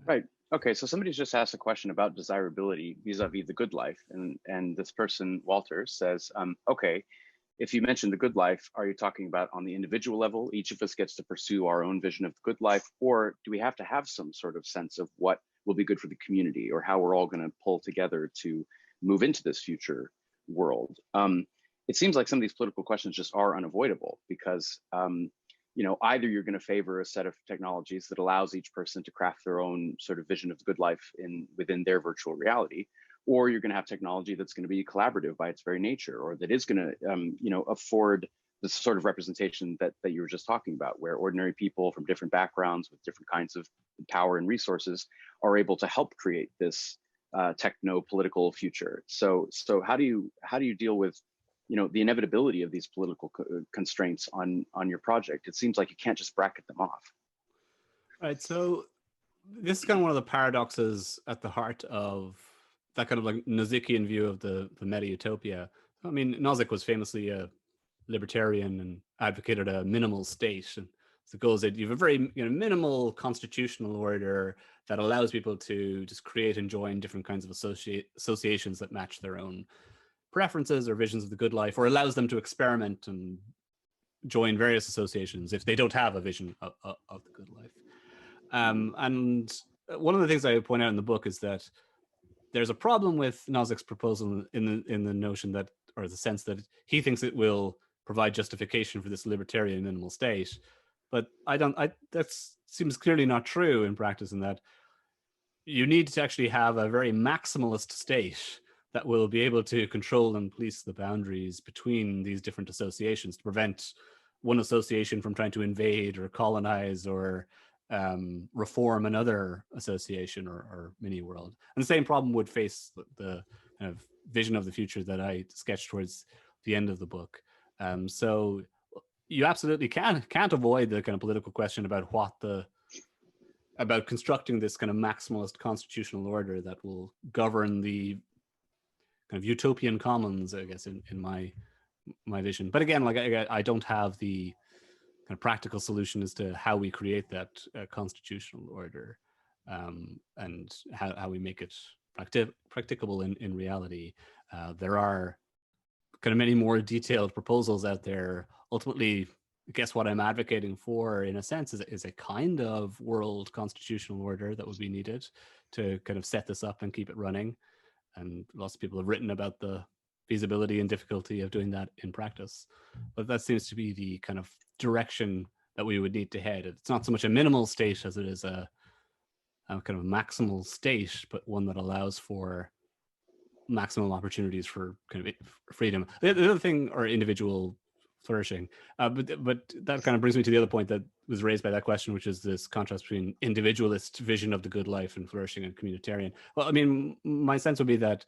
Right. Okay. So somebody's just asked a question about desirability vis-a-vis the good life, and this person, Walter, says, okay, if you mentioned the good life, are you talking about on the individual level, each of us gets to pursue our own vision of the good life, or do we have to have some sort of sense of what will be good for the community, or how we're all going to pull together to move into this future world? It seems like some of these political questions just are unavoidable because either you're going to favor a set of technologies that allows each person to craft their own sort of vision of the good life within their virtual reality, or you're going to have technology that's going to be collaborative by its very nature, or that is going to afford the sort of representation that you were just talking about, where ordinary people from different backgrounds with different kinds of power and resources are able to help create this techno political future. So how do you deal with the inevitability of these political constraints on your project? It seems like you can't just bracket them off. Right. So this is kind of one of the paradoxes at the heart of that kind of like Nozikian view of the meta utopia. I mean, Nozick was famously a libertarian and advocated a minimal state. And the goal is that you have a very minimal constitutional order that allows people to just create and join different kinds of associations that match their own preferences or visions of the good life, or allows them to experiment and join various associations if they don't have a vision of the good life. And one of the things I point out in the book is that there's a problem with Nozick's proposal in the notion that, or the sense that he thinks it will provide justification for this libertarian minimal state. But that seems clearly not true in practice, in that you need to actually have a very maximalist state that will be able to control and police the boundaries between these different associations to prevent one association from trying to invade or colonize or reform another association or mini world. And the same problem would face the kind of vision of the future that I sketched towards the end of the book. So you absolutely can't avoid the kind of political question about about constructing this kind of maximalist constitutional order that will govern the kind of utopian commons, I guess, in my vision. But again, like I don't have the kind of practical solution as to how we create that constitutional order, and how we make it practicable in reality. There are kind of many more detailed proposals out there. Ultimately, I guess what I'm advocating for, in a sense, is a kind of world constitutional order that would be needed to kind of set this up and keep it running. And lots of people have written about the feasibility and difficulty of doing that in practice. But that seems to be the kind of direction that we would need to head. It's not so much a minimal state as it is a kind of a maximal state, but one that allows for maximum opportunities for kind of freedom. The other thing, or individual flourishing. But that kind of brings me to the other point that was raised by that question, which is this contrast between individualist vision of the good life and flourishing and communitarian. Well, I mean, my sense would be that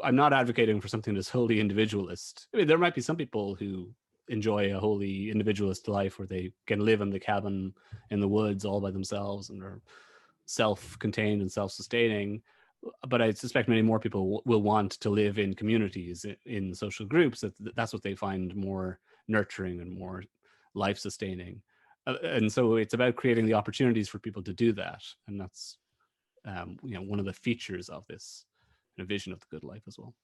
I'm not advocating for something that's wholly individualist. I mean, there might be some people who enjoy a wholly individualist life where they can live in the cabin in the woods all by themselves and are self-contained and self-sustaining. But I suspect many more people will want to live in communities, in social groups. That's what they find more nurturing and more life-sustaining. And so it's about creating the opportunities for people to do that. And that's one of the features of this vision of the good life as well.